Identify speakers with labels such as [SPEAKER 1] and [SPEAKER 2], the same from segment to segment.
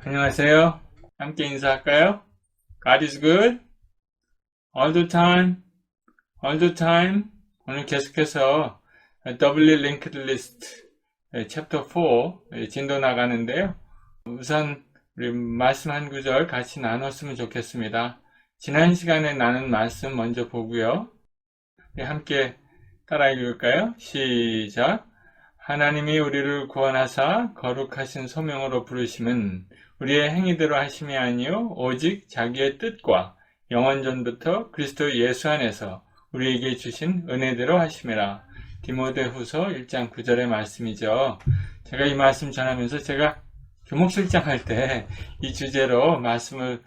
[SPEAKER 1] 안녕하세요. 함께 인사할까요? God is good all the time, all the time. 오늘 계속해서 Doubly Linked List 챕터 4 진도 나가는데요. 우선 우리 말씀 한 구절 같이 나눴으면 좋겠습니다. 지난 시간에 나눈 말씀 먼저 보고요. 우리 함께 따라 읽을까요? 시작. 하나님이 우리를 구원하사 거룩하신 소명으로 부르심은 우리의 행위대로 하심이 아니요 오직 자기의 뜻과 영원전부터 그리스도 예수 안에서 우리에게 주신 은혜대로 하심이라. 디모데후서 1장 9절의 말씀이죠. 제가 이 말씀 전하면서 제가 교목실장 할 때 이 주제로 말씀을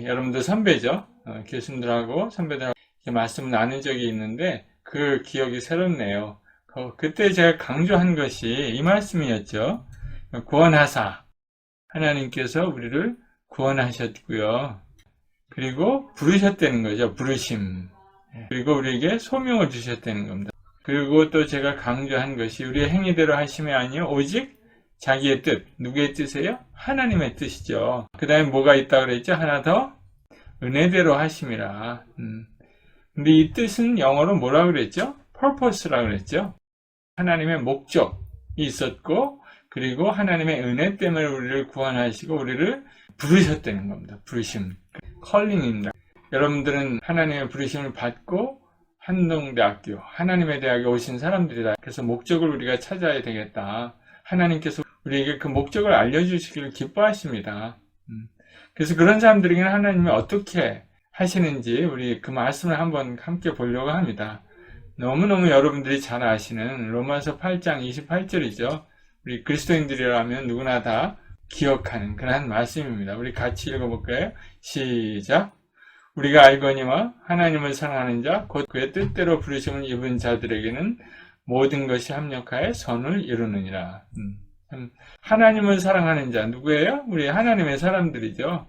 [SPEAKER 1] 여러분들 선배죠. 교수님들하고 선배들하고 말씀을 나눈 적이 있는데 그 기억이 새롭네요. 그때 제가 강조한 것이 이 말씀이었죠. 구원하사 하나님께서 우리를 구원하셨고요. 그리고 부르셨다는 거죠. 부르심. 그리고 우리에게 소명을 주셨다는 겁니다. 그리고 또 제가 강조한 것이 우리의 행위대로 하심이 아니요 오직 자기의 뜻. 누구의 뜻이에요? 하나님의 뜻이죠. 그 다음에 뭐가 있다고 그랬죠? 하나 더 은혜대로 하심이라. 근데 이 뜻은 영어로 뭐라고 그랬죠? purpose라고 그랬죠. 하나님의 목적이 있었고 그리고 하나님의 은혜 때문에 우리를 구원하시고 우리를 부르셨다는 겁니다. 부르심, 컬링입니다. 여러분들은 하나님의 부르심을 받고 한동대학교, 하나님의 대학에 오신 사람들이다. 그래서 목적을 우리가 찾아야 되겠다. 하나님께서 우리에게 그 목적을 알려주시기를 기뻐하십니다. 그래서 그런 사람들에게는 하나님이 어떻게 하시는지 우리 그 말씀을 한번 함께 보려고 합니다. 너무너무 여러분들이 잘 아시는 로마서 8장 28절이죠. 우리 그리스도인들이라면 누구나 다 기억하는 그런 말씀입니다. 우리 같이 읽어볼까요? 시작. 우리가 알거니와 하나님을 사랑하는 자, 곧 그의 뜻대로 부르심을 입은 자들에게는 모든 것이 합력하여 선을 이루느니라. 하나님을 사랑하는 자 누구예요? 우리 하나님의 사람들이죠.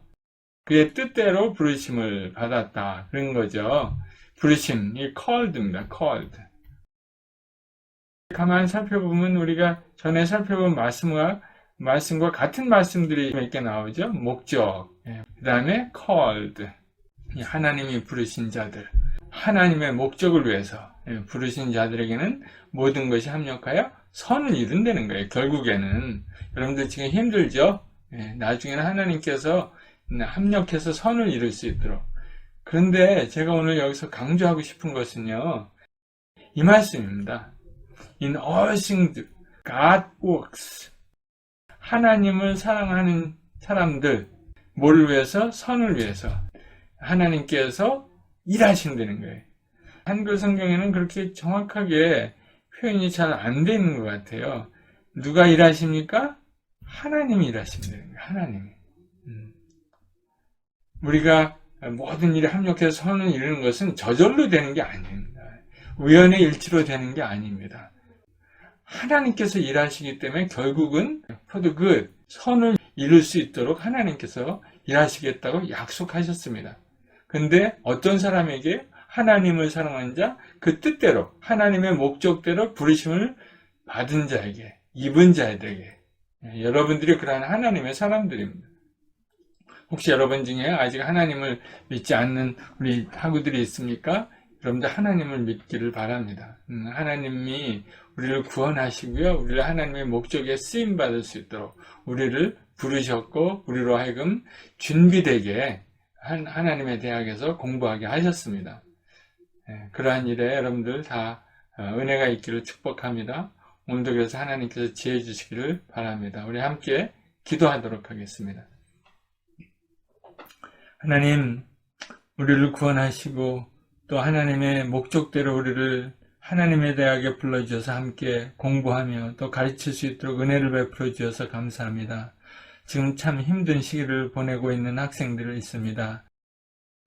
[SPEAKER 1] 그의 뜻대로 부르심을 받았다. 그런 거죠. 부르심, 이 called입니다. called. 가만히 살펴보면 우리가 전에 살펴본 말씀과 같은 말씀들이 몇 개 나오죠. 목적, 그 다음에 called, 하나님이 부르신 자들, 하나님의 목적을 위해서 부르신 자들에게는 모든 것이 합력하여 선을 이룬다는 거예요. 결국에는 여러분들 지금 힘들죠. 나중에는 하나님께서 합력해서 선을 이룰 수 있도록. 그런데 제가 오늘 여기서 강조하고 싶은 것은요, 이 말씀입니다. In all things, God works. 하나님을 사랑하는 사람들, 뭐를 위해서? 선을 위해서. 하나님께서 일하신다는 거예요. 한글 성경에는 그렇게 정확하게 표현이 잘 안 되는 것 같아요. 누가 일하십니까? 하나님이 일하신다는 거예요. 하나님이. 우리가 모든 일에 합력해서 선을 이루는 것은 저절로 되는 게 아닙니다. 우연의 일치로 되는 게 아닙니다. 하나님께서 일하시기 때문에 결국은 for the good, 선을 이룰 수 있도록 하나님께서 일하시겠다고 약속하셨습니다. 근데 어떤 사람에게 하나님을 사랑하는 자, 그 뜻대로 하나님의 목적대로 부르심을 받은 자에게, 입은 자에게, 여러분들이 그러한 하나님의 사람들입니다. 혹시 여러분 중에 아직 하나님을 믿지 않는 우리 학우들이 있습니까? 여러분들 하나님을 믿기를 바랍니다. 하나님이 우리를 구원하시고요. 우리를 하나님의 목적에 쓰임받을 수 있도록 우리를 부르셨고 우리로 하여금 준비되게 하나님의 대학에서 공부하게 하셨습니다. 그러한 일에 여러분들 다 은혜가 있기를 축복합니다. 오늘도 그래서 하나님께서 지혜 주시기를 바랍니다. 우리 함께 기도하도록 하겠습니다. 하나님, 우리를 구원하시고 또 하나님의 목적대로 우리를 하나님의 대학에 불러주셔서 함께 공부하며 또 가르칠 수 있도록 은혜를 베풀어 주셔서 감사합니다. 지금 참 힘든 시기를 보내고 있는 학생들이 있습니다.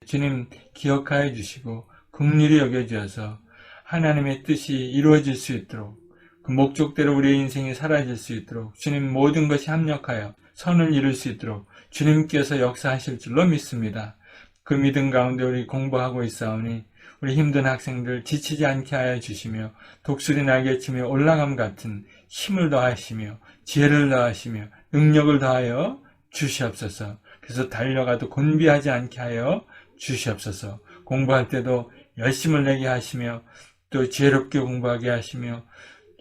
[SPEAKER 1] 주님 기억하여 주시고 긍휼히 여겨주셔서 하나님의 뜻이 이루어질 수 있도록 그 목적대로 우리의 인생이 사라질 수 있도록 주님 모든 것이 합력하여 선을 이룰 수 있도록 주님께서 역사하실 줄로 믿습니다. 그 믿음 가운데 우리 공부하고 있사오니 우리 힘든 학생들 지치지 않게 하여 주시며 독수리 날개치며 올라감 같은 힘을 더하시며 지혜를 더하시며 능력을 더하여 주시옵소서. 그래서 달려가도 곤비하지 않게 하여 주시옵소서. 공부할 때도 열심을 내게 하시며 또 지혜롭게 공부하게 하시며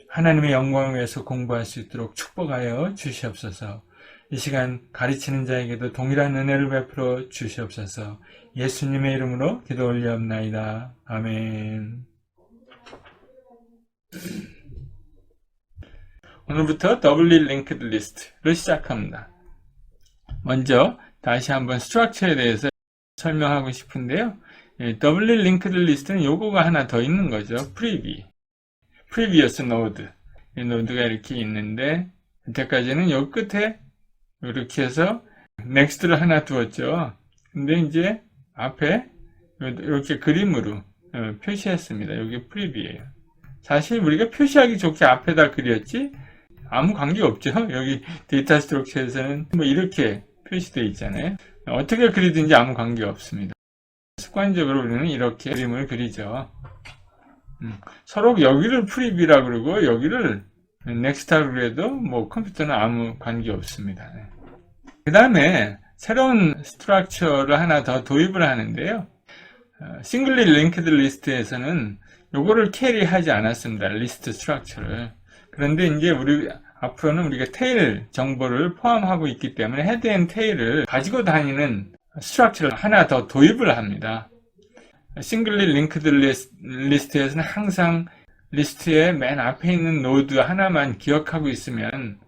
[SPEAKER 1] 하나님의 영광을 위해서 공부할 수 있도록 축복하여 주시옵소서. 이 시간 가르치는 자에게도 동일한 은혜를 베풀어 주시옵소서. 예수님의 이름으로 기도 올리옵나이다. 아멘. 오늘부터 더블리 링크드 리스트를 시작합니다. 먼저 다시 한번 스트럭처에 대해서 설명하고 싶은데요. 더블리 링크드 리스트는 요거가 하나 더 있는 거죠. previous node. 이 노드가 이렇게 있는데 이때까지는 요 끝에 이렇게 해서 next를 하나 두었죠. 근데 이제 앞에 이렇게 그림으로 표시했습니다. 여기 preview예요. 사실 우리가 표시하기 좋게 앞에다 그렸지 아무 관계 없죠. 여기 데이터 스트럭처에서는 뭐 이렇게 표시되어 있잖아요. 어떻게 그리든지 아무 관계 없습니다. 습관적으로 우리는 이렇게 그림을 그리죠. 서로 여기를 프리뷰라 그러고 여기를 넥스트라고 그래도 뭐 컴퓨터는 아무 관계 없습니다. 그 다음에 새로운 스트럭처를 하나 더 도입을 하는데요. 싱글리 링크드 리스트에서는 요거를 캐리하지 않았습니다. 리스트 스트럭처를. 그런데 이제 앞으로는 우리가 테일 정보를 포함하고 있기 때문에 헤드 앤 테일을 가지고 다니는 스트럭처를 하나 더 도입을 합니다. 싱글리 링크드 리스트에서는 항상 리스트의 맨 앞에 있는 노드 하나만 기억하고 있으면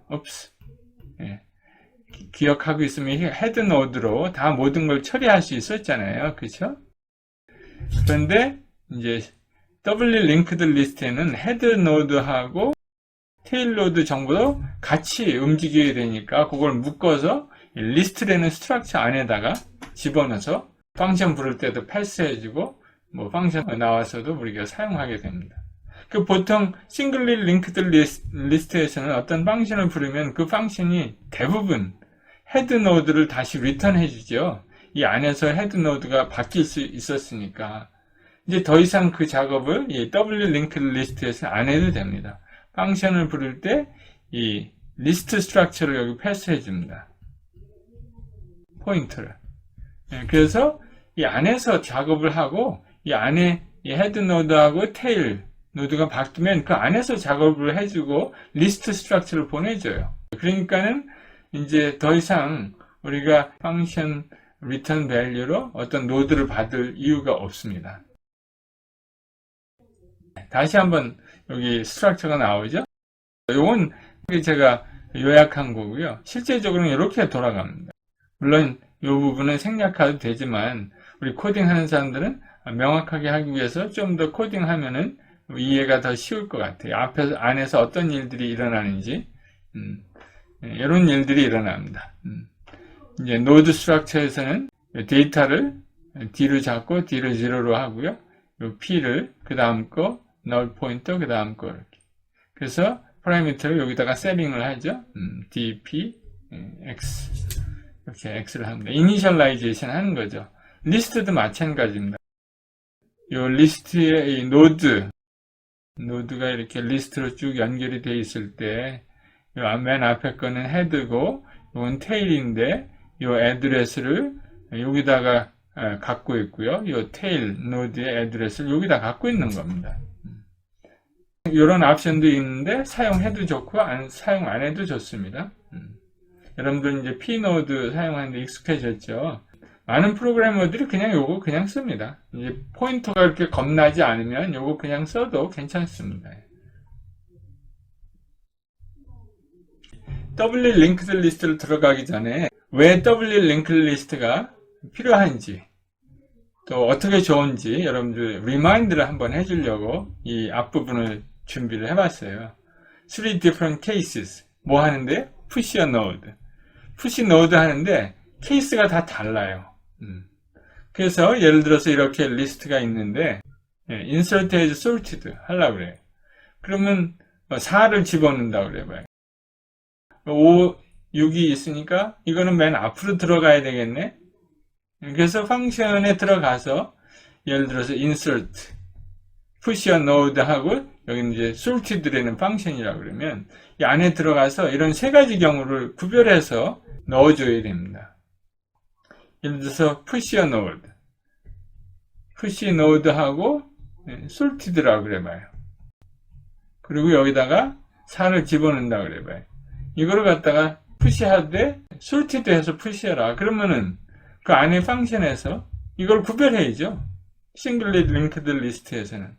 [SPEAKER 1] 기억하고 있으면 헤드 노드로 다 모든 걸 처리할 수 있었잖아요. 그렇죠? 그런데 이제 더블리 링크드 리스트에는 헤드 노드하고 테일 노드 정보도 같이 움직여야 되니까 그걸 묶어서 리스트라는 스트럭처 안에다가 집어넣어서 펑션 부를 때도 패스해주고 뭐 펑션 나와서도 우리가 사용하게 됩니다. 그 보통 싱글리 링크드 리스트에서는 어떤 펑션을 부르면 그 펑션이 대부분 헤드 노드를 다시 리턴 해주죠. 이 안에서 헤드 노드가 바뀔 수 있었으니까 이제 더 이상 그 작업을 이 더블리 링크드 리스트에서 안 해도 됩니다. 펑션을 부를 때 이 리스트 스트럭처를 여기 패스해 줍니다. 포인터를. 그래서 이 안에서 작업을 하고 이 안에 이 헤드 노드하고 테일 노드가 바뀌면 그 안에서 작업을 해주고 리스트 스트럭처를 보내줘요. 그러니까는 이제 더 이상 우리가 펑션 리턴 밸류로 어떤 노드를 받을 이유가 없습니다. 다시 한번 여기 스트럭처가 나오죠. 이건 제가 요약한 거고요. 실제적으로는 이렇게 돌아갑니다. 물론 이 부분은 생략해도 되지만 우리 코딩하는 사람들은 명확하게 하기 위해서 좀 더 코딩하면은 이해가 더 쉬울 것 같아요. 안에서 어떤 일들이 일어나는지 이런 일들이 일어납니다. 이제 노드 스트럭처에서는 데이터를 D로 잡고 D를 0로 하고요. 요 P를 그 다음 거 null 포인터 그 다음 거 이렇게. 그래서 파라미터를 여기다가 세팅을 하죠. D, P, X 이렇게 X를 합니다. 이니셜라이제이션 하는 거죠. 리스트도 마찬가지입니다. 요 리스트의 이 노드가 이렇게 리스트로 쭉 연결이 되어 있을 때, 요 맨 앞에 거는 헤드고, 이건 테일인데, 요 애드레스를 여기다가 갖고 있고요. 요 테일 노드의 애드레스를 여기다 갖고 있는 겁니다. 이런 옵션도 있는데, 사용해도 좋고, 사용 안 해도 좋습니다. 여러분들 이제 P노드 사용하는데 익숙해졌죠? 많은 프로그래머들이 그냥 요거 그냥 씁니다. 이제 포인터가 이렇게 겁나지 않으면 요거 그냥 써도 괜찮습니다. 더블리 링크드 리스트를 들어가기 전에 왜 더블리 링크드 리스트가 필요한지 또 어떻게 좋은지 여러분들 리마인드를 한번 해주려고 이 앞부분을 준비를 해봤어요. 3 different cases. 뭐 하는데? push a node. push node 하는데 케이스가 다 달라요. 그래서 예를 들어서 이렇게 리스트가 있는데 insert as sorted 하려고 그래요. 그러면 4를 집어넣는다고 그래봐요. 5, 6이 있으니까 이거는 맨 앞으로 들어가야 되겠네. 그래서 펑션에 들어가서 예를 들어서 insert, push a node 하고 여기는 이제 sorted라는 펑션이라고 그러면 이 안에 들어가서 이런 세 가지 경우를 구별해서 넣어줘야 됩니다. 예를 들어서 push a node 하고 sorted라고 그래봐요. 그리고 여기다가 4를 집어넣는다 그래봐요. 이거를 갖다가 푸시하되 sorted 해서 푸시해라. 그러면은 그 안에 펑션에서 이걸 구별해야죠. 싱글리 링크드 리스트에서는.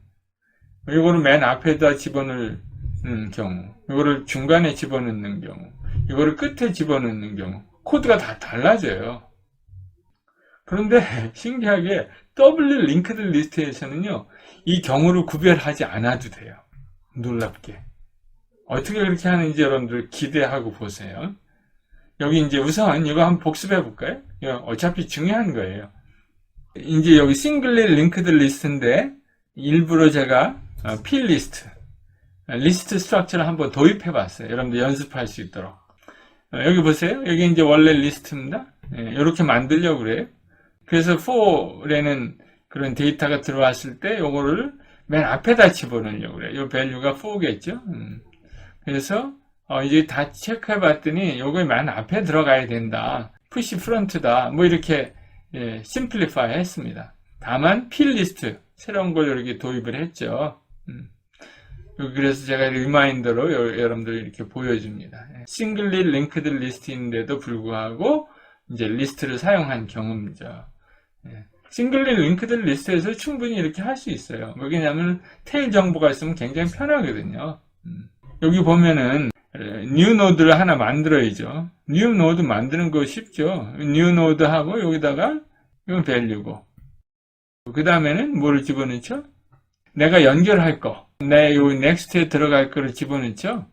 [SPEAKER 1] 이거를 맨 앞에다 집어넣는 경우, 이거를 중간에 집어넣는 경우, 이거를 끝에 집어넣는 경우, 코드가 다 달라져요. 그런데 신기하게 W 링크드 리스트에서는요, 이 경우를 구별하지 않아도 돼요. 놀랍게. 어떻게 그렇게 하는지 여러분들 기대하고 보세요. 여기 이제 우선 이거 한번 복습해 볼까요? 어차피 중요한 거예요. 이제 여기 싱글리 링크드 리스트인데 일부러 제가 P-리스트, 리스트 스트럭처를 한번 도입해 봤어요. 여러분들 연습할 수 있도록. 여기 보세요. 여기 이제 원래 리스트입니다. 이렇게 만들려고 그래요. 그래서 for에는 그런 데이터가 들어왔을 때 요거를 맨 앞에다 집어넣으려고 그래요. 요 value가 4겠죠. 그래서 이제 다 체크해 봤더니 요거 맨 앞에 들어가야 된다. push front다. 뭐 이렇게 심플리파이 했습니다. 다만 P-리스트 새로운 걸 이렇게 도입을 했죠. 그래서 제가 리마인더로 여러분들 이렇게 보여줍니다. 싱글리 링크드 리스트인데도 불구하고 이제 리스트를 사용한 경우죠. 싱글리 링크드 리스트에서 충분히 이렇게 할 수 있어요. 왜냐하면 테일 정보가 있으면 굉장히 편하거든요. 여기 보면은 new 노드를 하나 만들어야죠. new 노드 만드는 거 쉽죠. new 노드 하고 여기다가 이건 value고 그 다음에는 뭐를 집어넣죠? 내가 연결할 거, 내 요 next에 들어갈 거를 집어넣죠?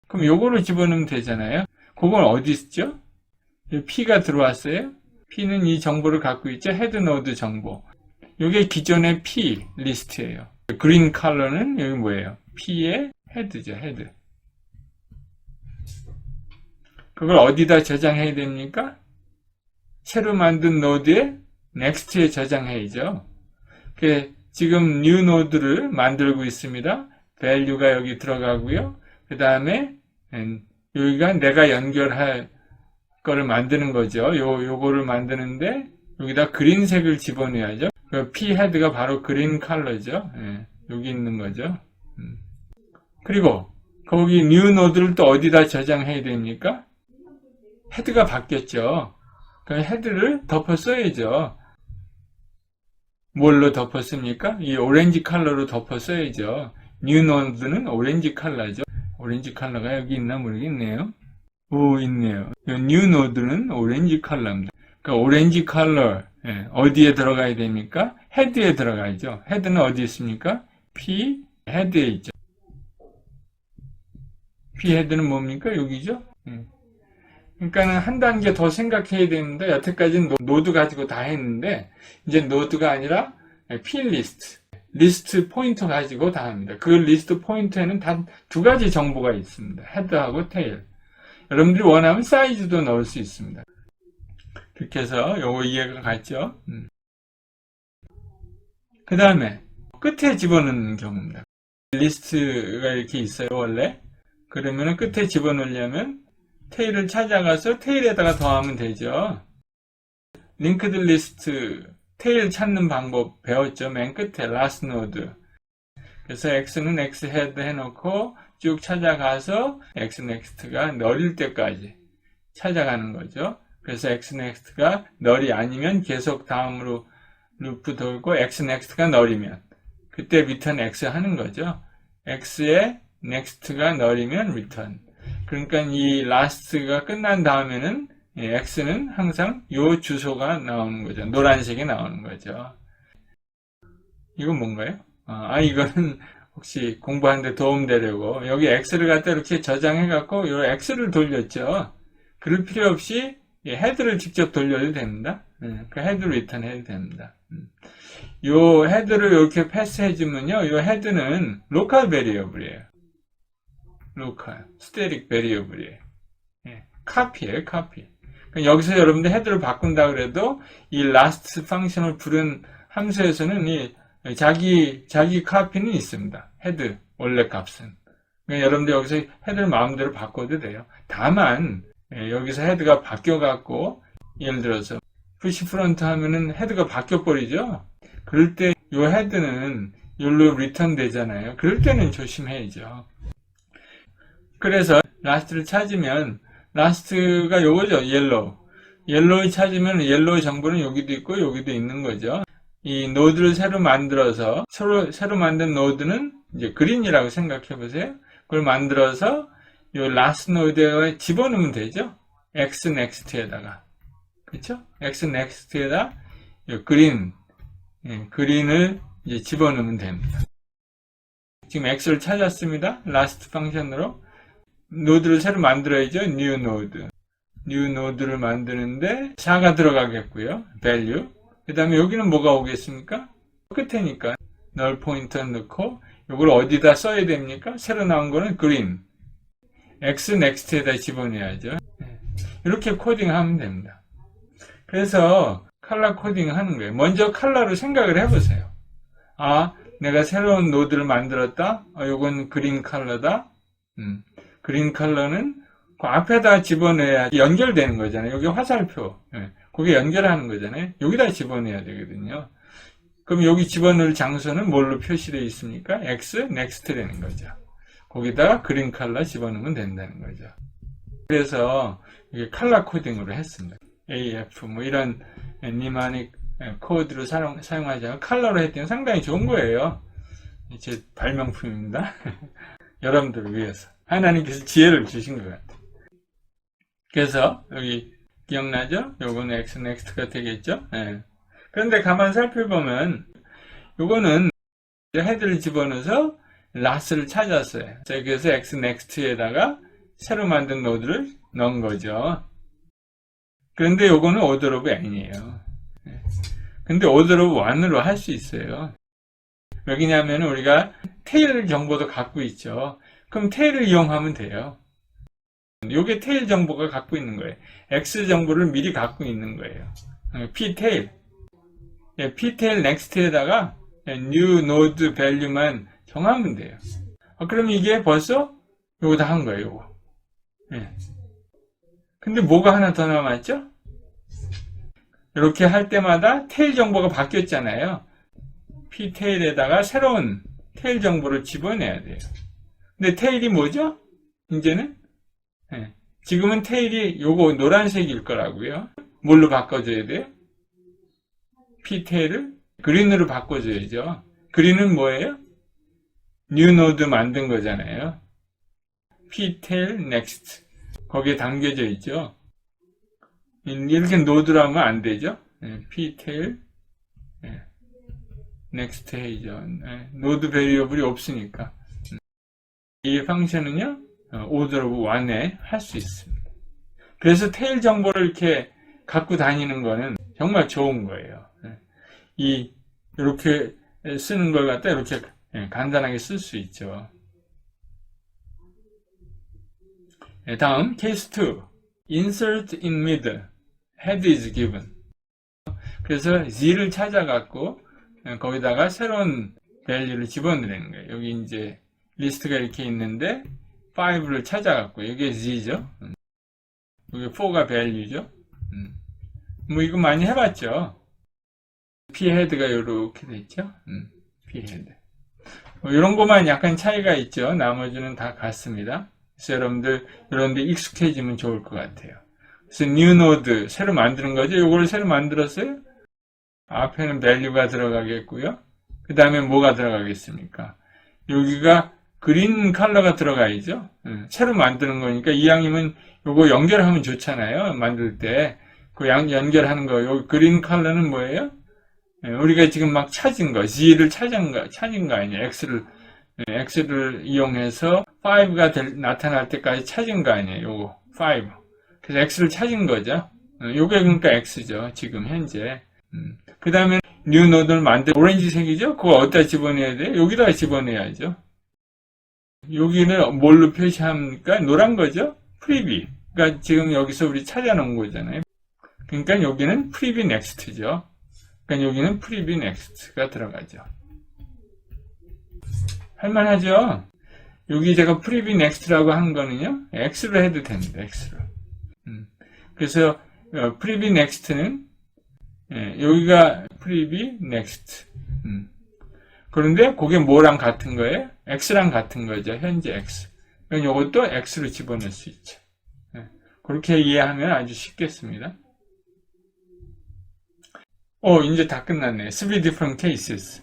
[SPEAKER 1] 그럼 요거를 집어넣으면 되잖아요. 그건 어디 있죠? P가 들어왔어요. P는 이 정보를 갖고 있죠. 헤드 노드 정보. 요게 기존의 P 리스트예요. 그린 컬러는 여기 뭐예요? P의 헤드죠, 헤드. 그걸 어디다 저장해야 됩니까? 새로 만든 노드에 next에 저장해야죠. 지금 new 노드를 만들고 있습니다. value가 여기 들어가고요. 그 다음에 여기가 내가 연결할 거를 만드는 거죠. 요거를 만드는데 여기다 그린색을 집어넣어야죠. P 헤드가 바로 그린 컬러죠. 여기 있는 거죠. 그리고 거기 new 노드를 또 어디다 저장해야 됩니까? 헤드가 바뀌었죠. 그 헤드를 덮어 써야죠. 뭘로 덮어 씁니까? 이 오렌지 컬러로 덮어 써야죠. new 노드는 오렌지 컬러죠. 오렌지 컬러가 여기 있나 모르겠네요. 오, 있네요. new 노드는 오렌지 컬러입니다. 그러니까 오렌지 컬러 어디에 들어가야 됩니까? 헤드에 들어가야죠. 헤드는 어디 있습니까? P 헤드에 있죠. P 헤드는 뭡니까? 여기죠. 그러니까는 한 단계 더 생각해야 되는데 여태까지는 노드 가지고 다 했는데 이제 노드가 아니라 P-리스트, 리스트 포인터 가지고 다 합니다. 그 리스트 포인터에는 단 두 가지 정보가 있습니다. 헤드하고 테일. 여러분들이 원하면 사이즈도 넣을 수 있습니다. 그렇게 해서 요거 이해가 갔죠? 그 다음에 끝에 집어넣는 경우입니다. 리스트가 이렇게 있어요, 원래. 그러면 끝에 집어넣으려면 테일을 찾아가서 테일에다가 더하면 되죠. 링크드 리스트 테일 찾는 방법 배웠죠. 맨 끝에 last node. 그래서 x는 x head 해놓고 쭉 찾아가서 x next가 널일 때까지 찾아가는 거죠. 그래서 x next가 널이 아니면 계속 다음으로 루프 돌고 x next가 널이면 그때 return x 하는 거죠. x의 next가 널이면 return. 그러니까 이 last가 끝난 다음에는 x는 항상 요 주소가 나오는 거죠. 노란색이 나오는 거죠. 이건 뭔가요? 이거는 혹시 공부하는데 도움되려고 여기 x를 갖다 이렇게 저장해 갖고 요 x를 돌렸죠. 그럴 필요 없이 헤드를 직접 돌려도 됩니다. 그 헤드로 리턴 해도 됩니다. 요 헤드를 이렇게 패스해 주면요. 요 헤드는 로컬 베리어블이에요. 로컬, 스태틱 베리어블이에요. 카피예요, 카피. 여기서 여러분들 헤드를 바꾼다 그래도 이 last 펑션을 함수에서는 이 자기 카피는 있습니다. 헤드 원래 값은. 그러니까 여러분들 여기서 헤드를 마음대로 바꿔도 돼요. 다만 여기서 헤드가 바뀌어 갖고 예를 들어서 푸시 프론트 하면은 헤드가 바뀌어 버리죠. 그럴 때 이 헤드는 여기로 리턴 되잖아요. 그럴 때는 조심해야죠. 그래서 라스트를 찾으면 라스트가 요거죠. 옐로우 찾으면 옐로우 정보는 여기도 있고 여기도 있는 거죠. 이 노드를 새로 만들어서 새로 만든 노드는 이제 그린이라고 생각해 보세요. 그걸 만들어서 이 라스트 노드에 집어넣으면 되죠. x next에다가 그렇죠? x next에다 그린을 이제 집어넣으면 됩니다. 지금 x를 찾았습니다. 라스트 펑션으로 노드를 새로 만들어야죠. new 노드를 만드는데 4가 들어가겠고요. value. 그 다음에 여기는 뭐가 오겠습니까? 끝에니까 null 포인터 넣고 이걸 어디다 써야 됩니까? 새로 나온 거는 green. x next에다 집어넣어야죠. 이렇게 코딩하면 됩니다. 그래서 컬러 코딩 하는 거예요. 먼저 컬러로 생각을 해보세요. 아, 내가 새로운 노드를 만들었다. 요건 그린 컬러다. 그린 컬러는 그 앞에다 집어넣어야 연결되는 거잖아요. 여기 화살표. 그게 연결하는 거잖아요. 여기다 집어넣어야 되거든요. 그럼 여기 집어넣을 장소는 뭘로 표시되어 있습니까? X, next 되는 거죠. 거기다가 그린 컬러 집어넣으면 된다는 거죠. 그래서 이게 컬러 코딩으로 했습니다. AF, 뭐 이런 니마닉 코드로 사용하지 않고 컬러로 했더니 상당히 좋은 거예요. 제 발명품입니다. 여러분들을 위해서. 하나님께서 지혜를 주신 것 같아요. 그래서 여기 기억나죠? 요거는 X next가 되겠죠? 네. 그런데 가만 살펴보면 요거는 헤드를 집어넣어서 last를 찾았어요. 그래서 X next에다가 새로 만든 노드를 넣은 거죠. 그런데 요거는 order of n이에요. 근데 order of 1으로 할 수 있어요. 왜냐하면 우리가 테일 정보도 갖고 있죠. 그럼 테일을 이용하면 돼요. 요게 테일 정보가 갖고 있는 거예요. X 정보를 미리 갖고 있는 거예요. ptail. ptail next에다가 new node value만 정하면 돼요. 그럼 이게 벌써 요거 다 한 거예요, 요거. 근데 뭐가 하나 더 남았죠? 이렇게 할 때마다 테일 정보가 바뀌었잖아요. ptail에다가 새로운 테일 정보를 집어내야 돼요. 근데 테일이 뭐죠? 이제는? 지금은 테일이 요거 노란색일 거라고요. 뭘로 바꿔줘야 돼요? ptail을 그린으로 바꿔줘야죠. 그린은 뭐예요? new node 만든 거잖아요. ptail next. 거기에 담겨져 있죠. 이렇게 노드로 하면 안 되죠. ptail next 해야죠. 노드 베리어블이 없으니까. 이 펑션은요, order of 1에 할 수 있습니다. 그래서 테일 정보를 이렇게 갖고 다니는 거는 정말 좋은 거예요. 이렇게 쓰는 걸 갖다 이렇게 간단하게 쓸 수 있죠. 다음 케이스 2. insert in middle. head is given. 그래서 z를 찾아갖고 거기다가 새로운 value를 집어넣는 거예요. 여기 이제 리스트가 이렇게 있는데 5를 찾아갖고 여기에 z죠. 여기 4가 value죠. 뭐 이거 많이 해봤죠. phead가 이렇게 됐죠. phead. 뭐 이런 것만 약간 차이가 있죠. 나머지는 다 같습니다. 그래서 여러분들 이런 데 익숙해지면 좋을 것 같아요. 그래서 new node 새로 만드는 거죠. 이걸 새로 만들었어요. 앞에는 value가 들어가겠고요. 그 다음에 뭐가 들어가겠습니까? 여기가 그린 컬러가 들어가야죠. 새로 만드는 거니까 이왕이면 요거 연결하면 좋잖아요. 만들 때 그 연결하는 거. 요 그린 컬러는 뭐예요? 우리가 지금 막 찾은 거, Z를 찾은 거 아니에요. X를 이용해서 5가 나타날 때까지 찾은 거 아니에요. 요거 5. 그래서 X를 찾은 거죠. 요게 그러니까 X죠. 지금 현재. 그 다음에 new node를 만들 오렌지색이죠. 그거 어디다 집어넣어야 돼요? 여기다 집어넣어야죠. 여기는 뭘로 표시합니까? 노란 거죠? 프리비. 그러니까 지금 여기서 우리 찾아놓은 거잖아요. 그러니까 여기는 프리비 넥스트죠. 그러니까 여기는 preview next가 들어가죠. 할만하죠? 여기 제가 preview next라고 한 거는요, x로 해도 됩니다. x로. 그래서 preview next는 여기가 preview next. 그런데 그게 뭐랑 같은 거예요? x랑 같은 거죠. 현재 x. 그러니까 이것도 x로 집어넣을 수 있죠. 그렇게 이해하면 아주 쉽겠습니다. 이제 다 끝났네. 3 different cases.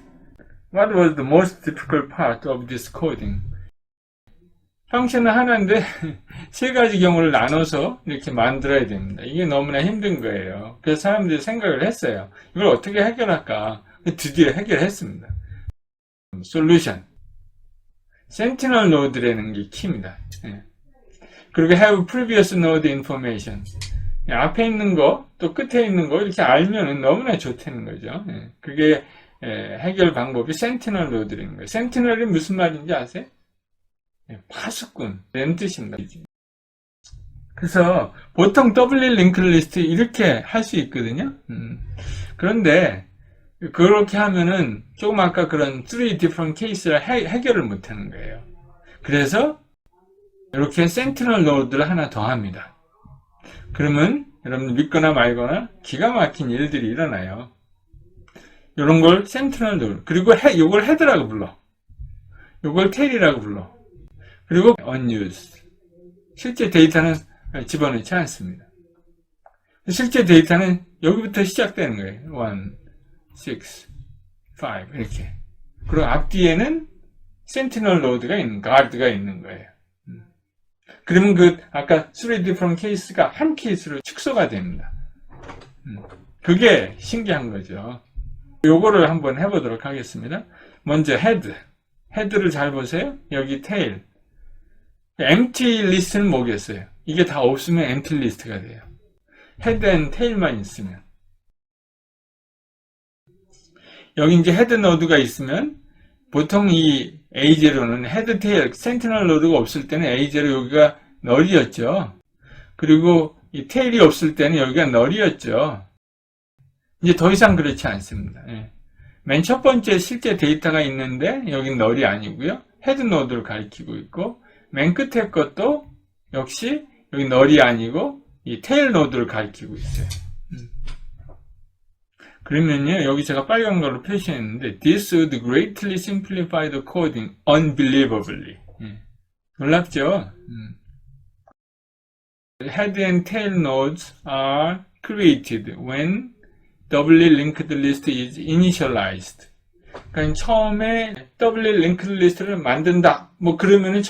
[SPEAKER 1] What was the most difficult part of this coding? 펑션은 하나인데 세 가지 경우를 나눠서 이렇게 만들어야 됩니다. 이게 너무나 힘든 거예요. 그래서 사람들이 생각을 했어요. 이걸 어떻게 해결할까? 드디어 해결했습니다. 솔루션. sentinel node라는 게 키입니다. 그리고 have previous node information. 앞에 있는 거, 또 끝에 있는 거 이렇게 알면은 너무나 좋다는 거죠. 그게 해결 방법이 sentinel node라는 거예요. sentinel이 무슨 말인지 아세요? 파수꾼 이런 뜻입니다. 그래서 보통 더블리 링크 리스트 이렇게 할 수 있거든요. 그런데 그렇게 하면은 조금 아까 그런 3 different case를 해결을 못 하는 거예요. 그래서 이렇게 sentinel node를 하나 더 합니다. 그러면 여러분 믿거나 말거나 기가 막힌 일들이 일어나요. 이런 걸 sentinel node, 그리고 이걸 head라고 불러. 이걸 tail이라고 불러. 그리고 unused. 실제 데이터는 집어넣지 않습니다. 실제 데이터는 여기부터 시작되는 거예요. 1, 6, 5 이렇게. 그리고 앞뒤에는 sentinel node가 있는, guard가 있는 거예요. 그러면 아까 3 different case가 한 케이스로 축소가 됩니다. 그게 신기한 거죠. 요거를 한번 해보도록 하겠습니다. 먼저 head. head를 잘 보세요. 여기 tail. empty list는 뭐겠어요? 이게 다 없으면 empty list가 돼요. head and tail만 있으면. 여기 이제 head node가 있으면 보통 이 A0는 head, tail, sentinel node가 없을 때는 A0 여기가 null이었죠. 그리고 이 tail이 없을 때는 여기가 null이었죠. 이제 더 이상 그렇지 않습니다. 맨 첫 번째 실제 데이터가 있는데 여기는 null이 아니고요. head node를 가리키고 있고 맨 끝에 것도 역시 여기 null이 아니고 이 tail node를 가리키고 있어요. 그러면요, 여기 제가 빨간 걸로 표시했는데 This would greatly simplify the coding unbelievably. 놀랍죠? Head and tail nodes are created when doubly linked list is initialized. 그러니까 처음에 doubly linked list를 만든다. 뭐 그러면은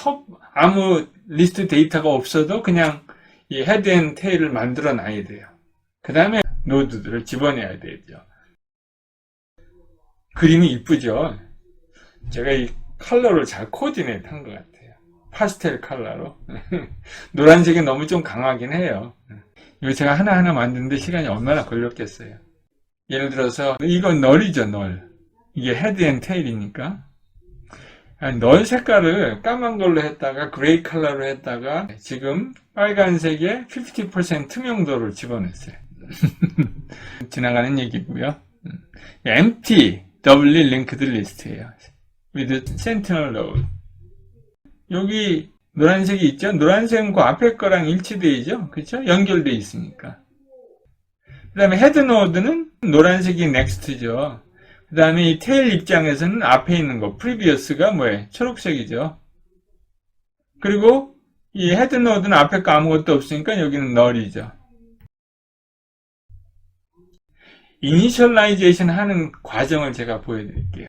[SPEAKER 1] 아무 리스트 데이터가 없어도 그냥 이 head and tail을 만들어 놔야 돼요. 그 다음에 노드들을 집어내야 되죠. 그림이 이쁘죠? 제가 이 컬러를 잘 코디네이트 한 것 같아요. 파스텔 컬러로. 노란색이 너무 좀 강하긴 해요. 이거 제가 하나하나 만드는데 시간이 얼마나 걸렸겠어요. 예를 들어서 이건 널이죠, 널. 이게 헤드 앤 테일이니까. 널 색깔을 까만 걸로 했다가 그레이 컬러로 했다가 지금 빨간색에 50% 투명도를 집어넣었어요. 지나가는 얘기고요. empty doubly linked list예요. with sentinel node. 여기 노란색이 있죠? 노란색은 그 앞에 거랑 일치되죠? 그렇죠? 연결되어 있으니까. 그 다음에 헤드 노드는 노란색이 next죠. 그 다음에 이 테일 입장에서는 앞에 있는 거 previous가 뭐예요? 초록색이죠. 그리고 이 헤드 노드는 앞에 거 아무것도 없으니까 여기는 null이죠. 이니셜라이제이션 하는 과정을 제가 보여드릴게요.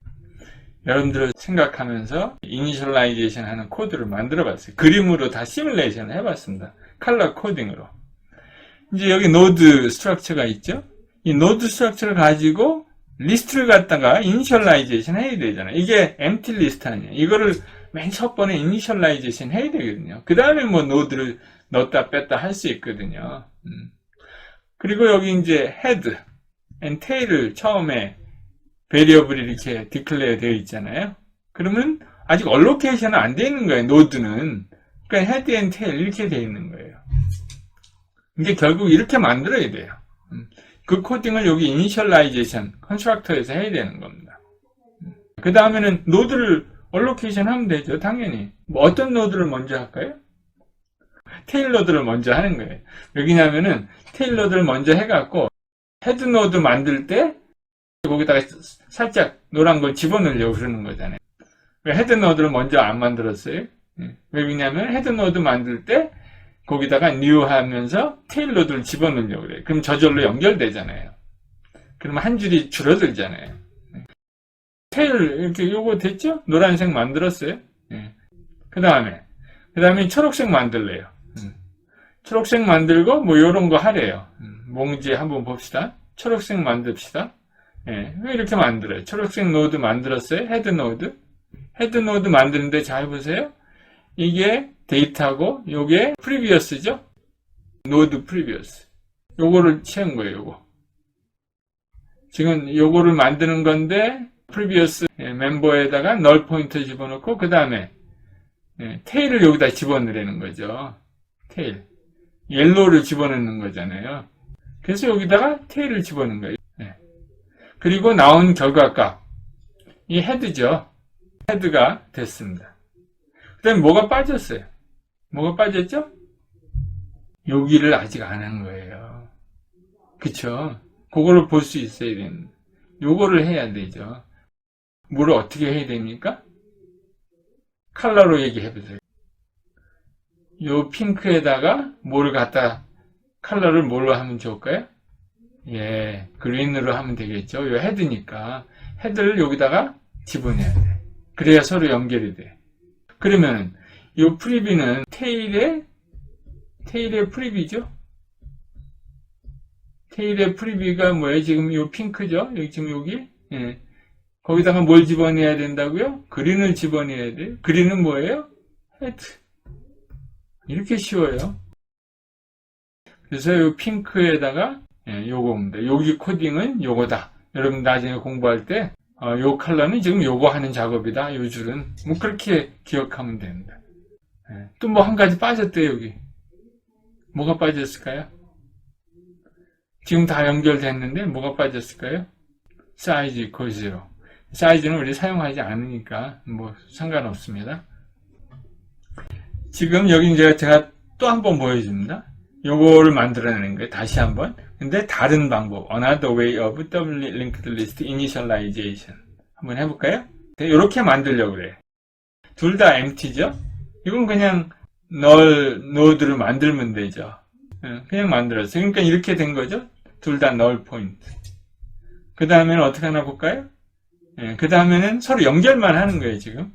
[SPEAKER 1] 여러분들 생각하면서 이니셜라이제이션 하는 코드를 만들어 봤어요. 그림으로 다 시뮬레이션을 해봤습니다. 컬러 코딩으로. 이제 여기 노드 스트럭처가 있죠. 이 노드 스트럭처를 가지고 리스트를 갖다가 이니셜라이제이션 해야 되잖아요. 이게 empty 리스트 아니에요. 이거를 맨 첫 번에 이니셜라이제이션 해야 되거든요. 그 다음에 뭐 노드를 넣었다 뺐다 할 수 있거든요. 그리고 여기 이제 head and tail을 처음에 베리어블이 이렇게 디클레어 되어 있잖아요. 그러면 아직 얼로케이션은 안 되어 있는 거예요. 노드는. 그러니까 헤드 앤 테일 이렇게 되어 있는 거예요. 이게 결국 이렇게 만들어야 돼요. 그 코딩을 여기 이니셜라이제이션 컨스트럭터에서 해야 되는 겁니다. 그 다음에는 노드를 얼로케이션 하면 되죠. 당연히. 뭐 어떤 노드를 먼저 할까요? 테일 노드를 먼저 하는 거예요. 왜냐면은 테일 노드를 먼저 해갖고 헤드 노드 만들 때 거기다가 살짝 노란 걸 집어넣으려고 그러는 거잖아요. 왜 헤드 노드를 먼저 안 만들었어요? 왜냐면 헤드 노드 만들 때 거기다가 new 하면서 테일 노드를 집어넣으려고 그래요. 그럼 저절로 연결되잖아요. 그러면 한 줄이 줄어들잖아요. 테일 이렇게 요거 됐죠? 노란색 만들었어요. 그 다음에 초록색 만들래요. 초록색 만들고 뭐 요런 거 하래요. 뭔지 한번 봅시다. 초록색 만듭시다. 왜 이렇게 만들어요? 초록색 노드 만들었어요. 헤드 노드. 헤드 노드 만드는데 잘 보세요. 이게 데이터고 요게 프리비어스죠? 노드 프리비어스. 요거를 채운 거예요. 요거. 지금 요거를 만드는 건데 프리비어스 멤버에다가 널 포인터 집어넣고 그 다음에 테일을 여기다 집어넣으라는 거죠. 테일. 옐로우를 집어넣는 거잖아요. 그래서 여기다가 테일을 집어넣는 거예요. 그리고 나온 결과값. 이 헤드죠. 헤드가 됐습니다. 그 다음에 뭐가 빠졌어요? 뭐가 빠졌죠? 여기를 아직 안 한 거예요. 그쵸? 그거를 볼 수 있어야 되는. 요거를 해야 되죠. 뭐를 어떻게 해야 됩니까? 컬러로 얘기해 보세요. 요 핑크에다가 뭐를 갖다 컬러를 뭘로 하면 좋을까요? 예, 그린으로 하면 되겠죠. 요 헤드니까 헤드를 여기다가 집어넣어야 돼. 그래야 서로 연결이 돼. 그러면 요 프리뷰는 테일의 프리뷰죠. 테일의 프리뷰가 뭐예요? 지금 요 핑크죠. 여기 지금 여기 거기다가 뭘 집어넣어야 된다고요? 그린을 집어넣어야 돼요. 그린은 뭐예요? 헤드. 이렇게 쉬워요. 그래서 요 핑크에다가 요거입니다. 여기 코딩은 요거다. 여러분 나중에 공부할 때 요 컬러는 지금 요거 하는 작업이다. 요 줄은 뭐 그렇게 기억하면 됩니다. 또 뭐 한 가지 빠졌대요. 여기 뭐가 빠졌을까요? 지금 다 연결됐는데 뭐가 빠졌을까요? 사이즈 이퀄 0. 사이즈는 우리 사용하지 않으니까 뭐 상관없습니다. 지금 여기 이제 제가 또 한 번 보여줍니다. 요거를 만들어내는 거예요. 다시 한번. 근데 다른 방법. Another way of doubly linked list initialization. 한번 해볼까요? 이렇게 만들려고 그래요. 둘 다 empty죠? 이건 그냥 null 노드를 만들면 되죠. 그냥 만들었어요. 그러니까 이렇게 된 거죠? 둘 다 null point. 그 다음에는 어떻게 하나 볼까요? 그 다음에는 서로 연결만 하는 거예요, 지금.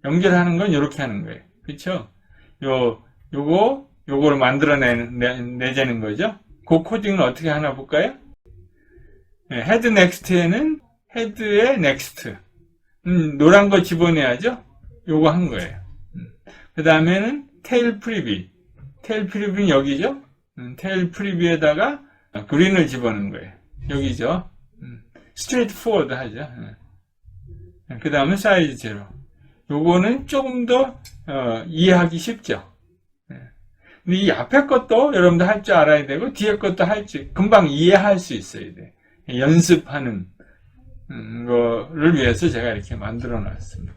[SPEAKER 1] 연결하는 건 이렇게 하는 거예요. 그쵸? 요거를 만들어내자는 거죠. 그 코딩을 어떻게 하나 볼까요? 헤드 넥스트에는 헤드의 넥스트. 노란 거 집어내야죠? 요거 한 거예요. 그 다음에는 테일 프리뷰. 테일 프리뷰는 여기죠? 테일 프리뷰에다가 그린을 집어넣은 거예요. 여기죠? 스트레이트 포워드 하죠. 그 다음에 사이즈 제로. 요거는 조금 더 이해하기 쉽죠. 근데 이 앞에 것도 여러분들 할 줄 알아야 되고 뒤에 것도 금방 이해할 수 있어야 돼. 연습하는 거를 위해서 제가 이렇게 만들어 놨습니다.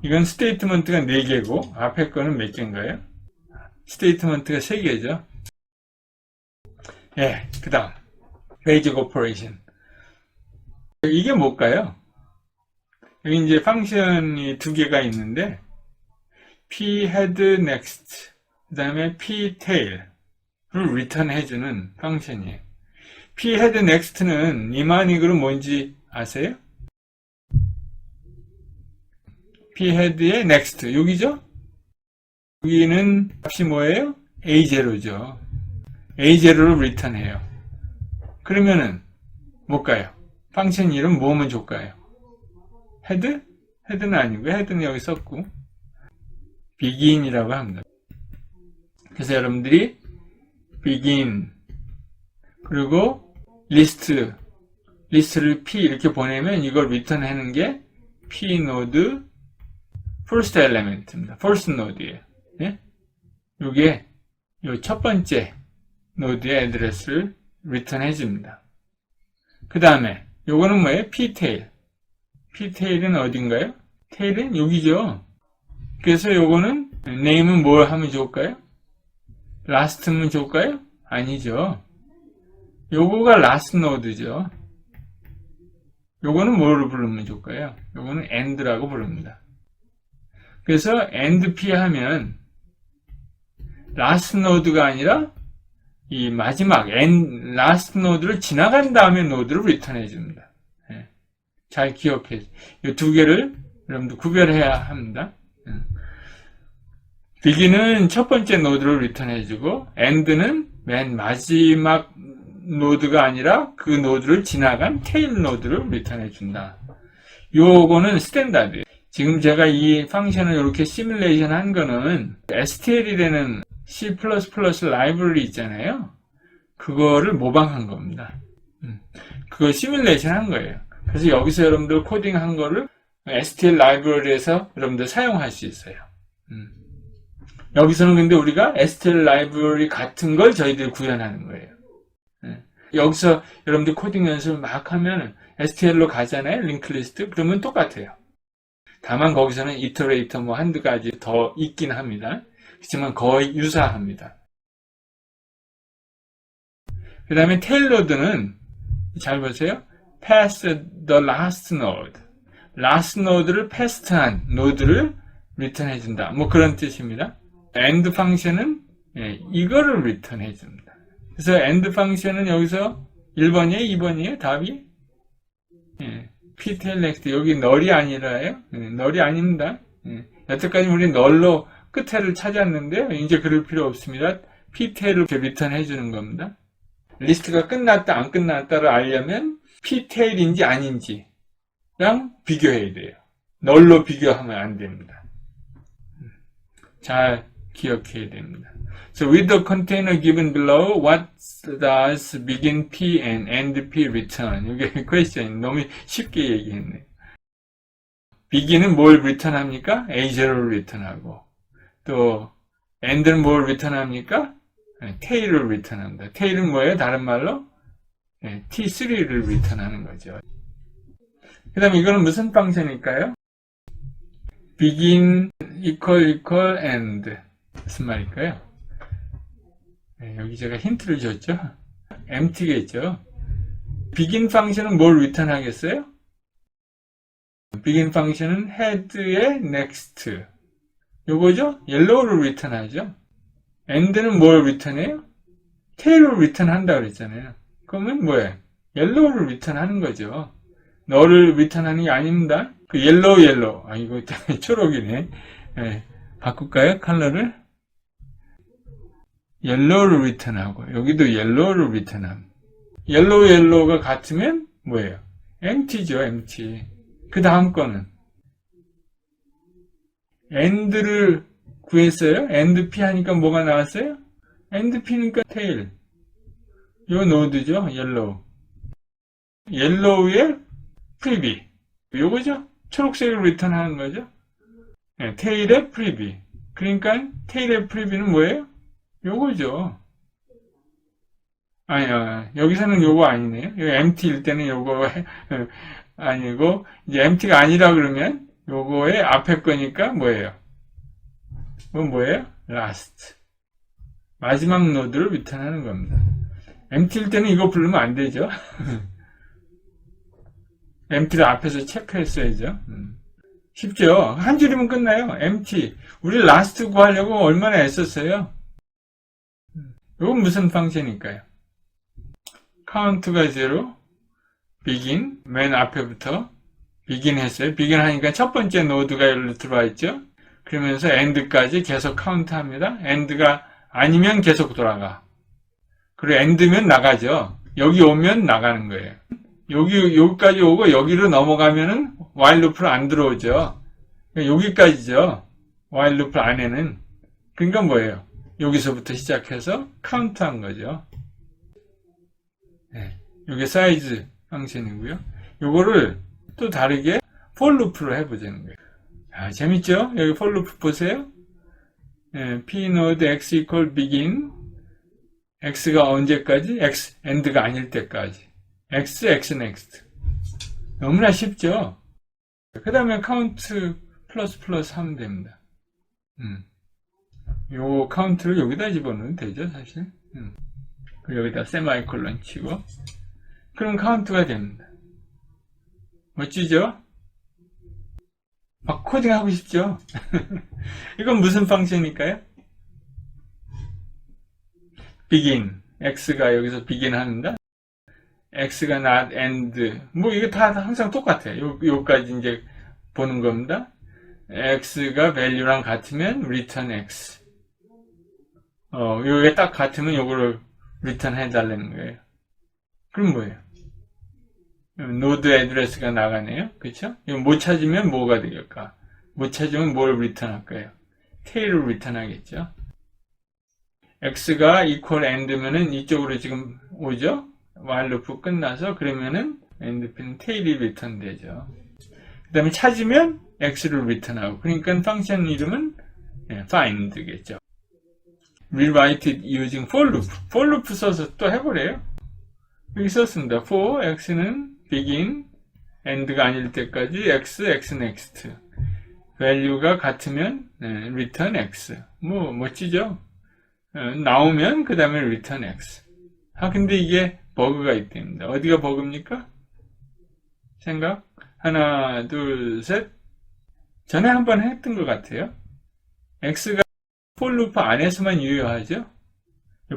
[SPEAKER 1] 이건 스테이트먼트가 4개고 앞에 거는 몇 개인가요? 스테이트먼트가 3개죠. 그 다음 베이직 오퍼레이션. 이게 뭘까요? 여기 이제 펑션이 2개가 있는데 p head next 그 다음에 p tail을 return 해주는 펑션이에요. p head next는 니마닉으로 뭔지 아세요? p head의 next 여기죠? 여기는 값이 뭐예요? a0죠. a0를 return 해요. 그러면은 뭘까요? 펑션 이름 뭐면 좋을까요? 헤드? 헤드는 아니고 헤드는 여기 썼고 begin이라고 합니다. 그래서 여러분들이 begin 그리고 리스트를 p 이렇게 보내면 이걸 return 하는 게 p node first element입니다. first node예요. 요게 요 첫 번째 노드의 애드레스를 리턴 해줍니다. 그 다음에 요거는 뭐예요? ptail. ptail은 어딘가요? tail은 여기죠. 그래서 요거는 name은 뭘 하면 좋을까요? last면 좋을까요? 아니죠. 요거가 last node죠. 요거는 뭐로 부르면 좋을까요? 요거는 end라고 부릅니다. 그래서 end p 하면 last node가 아니라 이 마지막 last node를 지나간 다음에 노드를 리턴해 줍니다. 예. 잘 기억해. 이 두 개를 여러분들 구별해야 합니다. begin은 첫 번째 노드를 리턴해 주고 end는 맨 마지막 노드가 아니라 그 노드를 지나간 테일 노드를 리턴해 준다. 요거는 스탠다드. 지금 제가 이 펑션을 이렇게 시뮬레이션 한 거는 STL이라는 C++ 라이브러리 있잖아요. 그거를 모방한 겁니다. 그거 시뮬레이션 한 거예요. 그래서 여기서 여러분들 코딩 한 거를 STL 라이브러리에서 여러분들 사용할 수 있어요. 여기서는 근데 우리가 STL 라이브러리 같은 걸 저희들이 구현하는 거예요. 여기서 여러분들 코딩 연습을 막 하면 STL로 가잖아요. 링크리스트. 그러면 똑같아요. 다만 거기서는 이터레이터 뭐 한두 가지 더 있긴 합니다. 그렇지만 거의 유사합니다. 그 다음에 테일로드는 잘 보세요. pass the last node. last node를 패스트한 노드를 리턴해 준다. 뭐 그런 뜻입니다. end 펑션은 이거를 리턴해 줍니다. 그래서 end 펑션은 여기서 1번이에요? 2번이에요? 답이? ptail next. 여기 널이 아니라요? 널이 아닙니다. 여태까지 우리 널로 끝에를 찾았는데요. 이제 그럴 필요 없습니다. ptail을 리턴해 주는 겁니다. 리스트가 끝났다 안 끝났다를 알려면 ptail인지 아닌지랑 비교해야 돼요. 널로 비교하면 안 됩니다. 잘 기억해야 됩니다. So with the container given below, what does begin P and end P return? 이게 question 너무 쉽게 얘기했네요. begin은 뭘 리턴합니까? A0를 리턴하고 또 end는 뭘 리턴합니까? tail을 리턴합니다. tail은 뭐예요? 다른 말로 T3를 리턴하는 거죠. 그 다음에 이거는 무슨 펑션일까요? begin equal end 무슨 말일까요? 여기 제가 힌트를 줬죠? empty겠죠? begin 펑션은 뭘 리턴하겠어요? begin 펑션은 head의 next 요거죠? yellow를 리턴하죠? end는 뭘 리턴해요? tail을 리턴한다 그랬잖아요. 그러면 뭐예요? yellow를 리턴하는 거죠. 너를 리턴하는 게 아닙니다. 그 yellow. 아, 이거 초록이네. 바꿀까요? 컬러를? yellow를 리턴하고, 여기도 yellow를 리턴함. yellow가 같으면 뭐예요? empty죠, empty. 그 다음 거는? end를 구했어요? end p 하니까 뭐가 나왔어요? end p니까 tail. 요 노드죠, yellow. yellow의 프리비. 요거죠? 초록색을 리턴하는 거죠? tail의 프리비. 그러니까 tail의 프리비는 뭐예요? 요거죠. 아니요. 여기서는 요거 아니네요. 요 empty일 때는 요거 아니고 이제 empty가 아니라 그러면 요거의 앞에 거니까 뭐예요? 뭐예요? last. 마지막 노드를 리턴하는 겁니다. empty일 때는 이거 부르면 안 되죠. empty를 앞에서 체크했어야죠. 쉽죠? 한 줄이면 끝나요. empty. 우리 last 구하려고 얼마나 애썼어요. 이건 무슨 펑션일까요? 카운트가 0, begin, 맨 앞에부터 begin 했어요. begin 하니까 첫 번째 노드가 여기로 들어와 있죠. 그러면서 end까지 계속 카운트합니다. end가 아니면 계속 돌아가. 그리고 end면 나가죠. 여기 오면 나가는 거예요. 여기까지 오고 여기로 넘어가면은 while loop로 안 들어오죠. 여기까지죠. while loop 안에는. 그러니까 뭐예요? 여기서부터 시작해서 카운트한 거죠. 이게 사이즈 펑션이고요. 요거를 또 다르게 for loop로 해보자는 거예요. 아, 재밌죠? 여기 for loop 보세요. p node x equal begin x가 언제까지? x, and가 아닐 때까지. x, x next. 너무나 쉽죠? 그 다음에 카운트 플러스 하면 됩니다. 요 카운트를 여기다 집어넣으면 되죠, 사실. 그리고 여기다 세마이콜론 치고. 그럼 카운트가 됩니다. 멋지죠? 막 코딩하고 싶죠? 이건 무슨 펑션일까요? begin. x가 여기서 begin 합니다. x가 not end. 뭐 이거 다 항상 똑같아요. 요까지 이제 보는 겁니다. x가 value랑 같으면 return x. 요게 딱 같으면 요거를 return 해달라는 거예요. 그럼 뭐예요? 노드 애드레스가 나가네요. 그쵸? 이거 못 찾으면 뭐가 되겠까? 못 찾으면 뭘 return 할까요? tail을 return 하겠죠? x가 equal end면은 이쪽으로 지금 오죠? while loop 끝나서 그러면은 end는 tail이 return 되죠. 그 다음에 찾으면 x를 return하고, 그러니까 펑션 이름은 find겠죠. rewrite it using for loop. for loop 써서 또 해보래요. 여기 썼습니다. for x는 begin, end가 아닐 때까지 x, x next. value가 같으면 return x. 뭐 멋지죠? 나오면 그 다음에 return x. 근데 이게 버그가 있답니다. 어디가 버그입니까? 생각? 하나, 둘, 셋. 전에 한번 했던 것 같아요. x가 for loop 안에서만 유효하죠?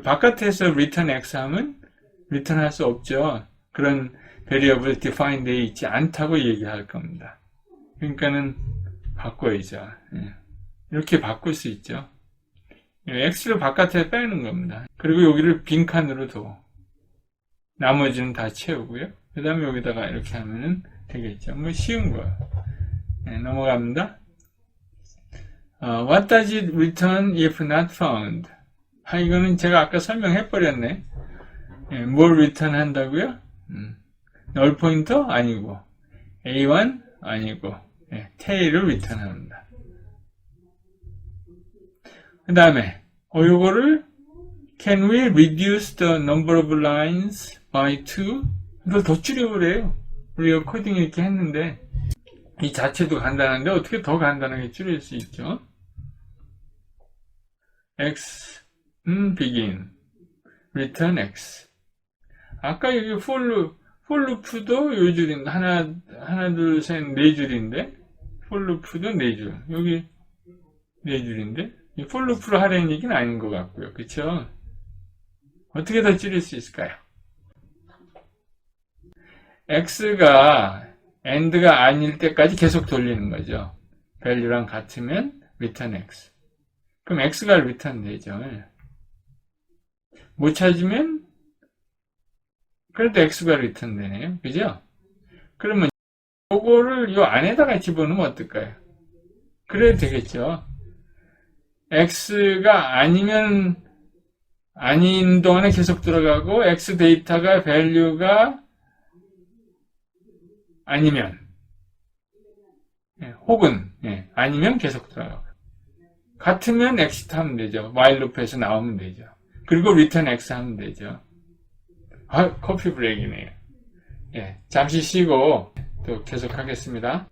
[SPEAKER 1] 바깥에서 return x 하면 return 할 수 없죠. 그런 variable define 되어 있지 않다고 얘기할 겁니다. 그러니까는 바꿔야죠. 이렇게 바꿀 수 있죠. x를 바깥에 빼는 겁니다. 그리고 여기를 빈칸으로 둬. 나머지는 다 채우고요. 그 다음에 여기다가 이렇게 하면은 되겠죠. 뭐 쉬운 거예요. 넘어갑니다. What does it return if not found? 이거는 제가 아까 설명해 버렸네. 뭘 return 한다고요? null pointer? 아니고, A1? 아니고, tail을 return 합니다. 그 다음에, 요거를 can we reduce the number of lines by 2? 이걸 더 줄여보래요. 우리가 코딩 이렇게 했는데 이 자체도 간단한데 어떻게 더 간단하게 줄일 수 있죠? x begin return x. 아까 여기 for loop도 요 줄인데 하나 둘 셋 네 줄인데 for loop도 네 줄. 여기 네 줄인데 이 for loop로 하라는 얘기는 아닌 것 같고요. 그쵸? 어떻게 더 줄일 수 있을까요? x가 end가 아닐 때까지 계속 돌리는 거죠. value랑 같으면 return x. 그럼 x가 return 되죠. 못 찾으면 그래도 x가 return 되네요. 그죠? 그러면 요거를 요 안에다가 집어넣으면 어떨까요? 그래도 되겠죠. x가 아닌 동안에 계속 들어가고 x 데이터가 value가 아니면 혹은 아니면 계속 들어가고 같으면 exit 하면 되죠. while loop에서 나오면 되죠. 그리고 return x 하면 되죠. 커피 브레이크네요. 잠시 쉬고 또 계속 하겠습니다.